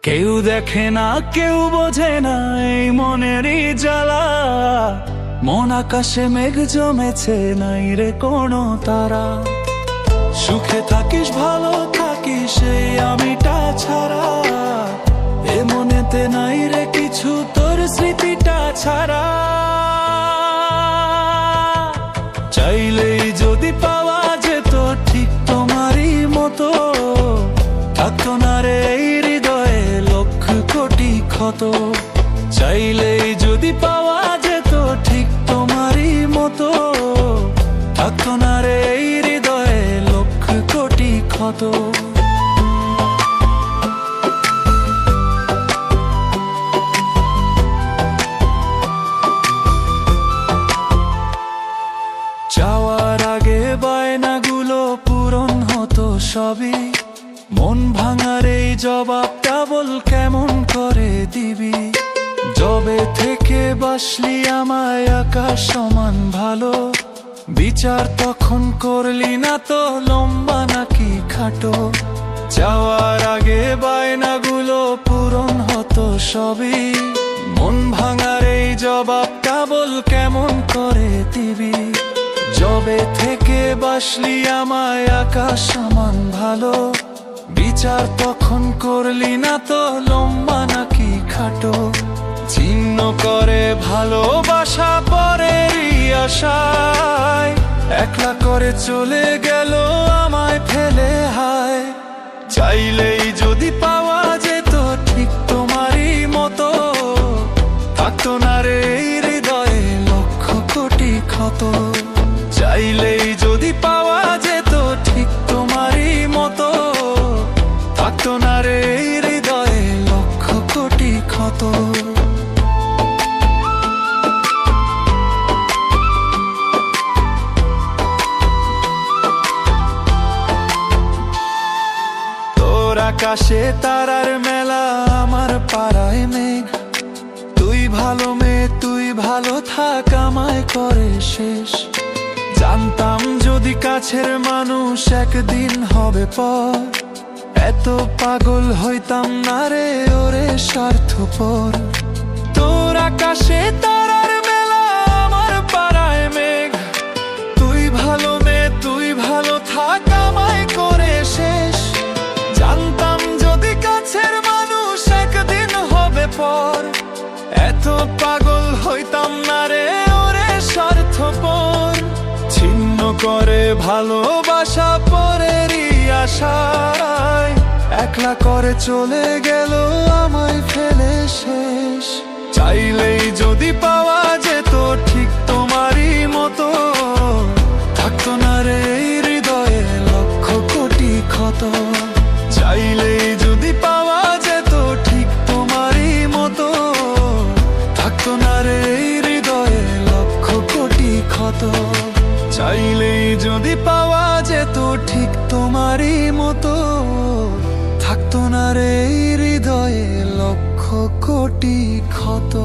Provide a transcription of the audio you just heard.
কেউ দেখে না কেউ বোঝে না এই মনেরই জ্বালা। মন আকাশে মেঘ জমেছে, নাই রে কোনো তারা। সুখে থাকিস ভালো থাকিস এই আমিটা ছাড়া, এ মনেতে নাই রে কিছু তোর স্মৃতিটা ছাড়া। চাইলেই যদি পাওয়া যেত ঠিক তোমারই মতো, থাকতো না রে এই হৃদয়ে লক্ষ কোটি ক্ষত। চাইলেই যদি পাওয়া যেত ঠিক তোমারই মতো, থাকতো না রে এই হৃদয়ে লক্ষ কোটি ক্ষত। যাওয়ার আগে বায়নাগুলো পূরণ হতো সবই, মন ভাঙার এই জবাবটা বল কেমন করে দিবি। যবে থেকে বাসলি আমায় আকাশ সমান ভালো, বিচার তখন করলি না তো লম্বা নাকি খাটো। যাওয়ার আগে বায়নাগুলো পূরণ হতো সবই, মন ভাঙার এই জবাবটা বল কেমন করে দিবি। যবে থেকে বাসলি আমায় আকাশ সমান ভালো, বিচার তখন করলি না তো লম্বা নাকি খাটো। ছিন্ন করে ভালোবাসা পরেরই আশায়, একলা করে চলে গেল আমায় ফেলে হায়। চাইলেই যদি পাওয়া যেত ঠিক তোমারই মতো, থাকতো না রে এই হৃদয়ে লক্ষ কোটি ক্ষত। চাইলেই যদি পাওয়া যেত ঠিক তোমারই মতো, থাকতো না রে এই হৃদয়ে লক্ষ কোটি ক্ষত। তোর আকাশে তারার মেলা, আমার পাড়ায় মেঘ। তুই ভালো মেয়ে তুই ভালো থাক, আমায় করে শেষ। জানতাম যদি কাছের মানুষ একদিন হবে পর, এত পাগল হইতাম না রে ওরে স্বার্থপর। তোর আকাশে তারার মেলা, আমার পাড়ায় মেঘ। তুই ভালো মেয়ে তুই ভালো থাক, আমায় করে শেষ। জানতাম যদি কাছের মানুষ একদিন হবে পর, এত পাগল হইতাম না রে ওরে স্বার্থপর। ছিন্ন করে ভালোবাসা পরেরই আশায়, একলা করে চলে গেল আমায় ফেলে শেষ। চাইলেই যদি পাওয়া যেত ঠিক তোমারই মতো, থাকতো না রে এই হৃদয়ে লক্ষ কোটি ক্ষত। চাইলেই যদি পাওয়া যেত ঠিক তোমারই মতো, থাকতো না রে এই হৃদয়ে লক্ষ কোটি ক্ষত। চাইলেই যদি পাওয়া যেত ঠিক তোমারই মতো, থাকতো না রে হৃদয়ে লক্ষ কোটি ক্ষত।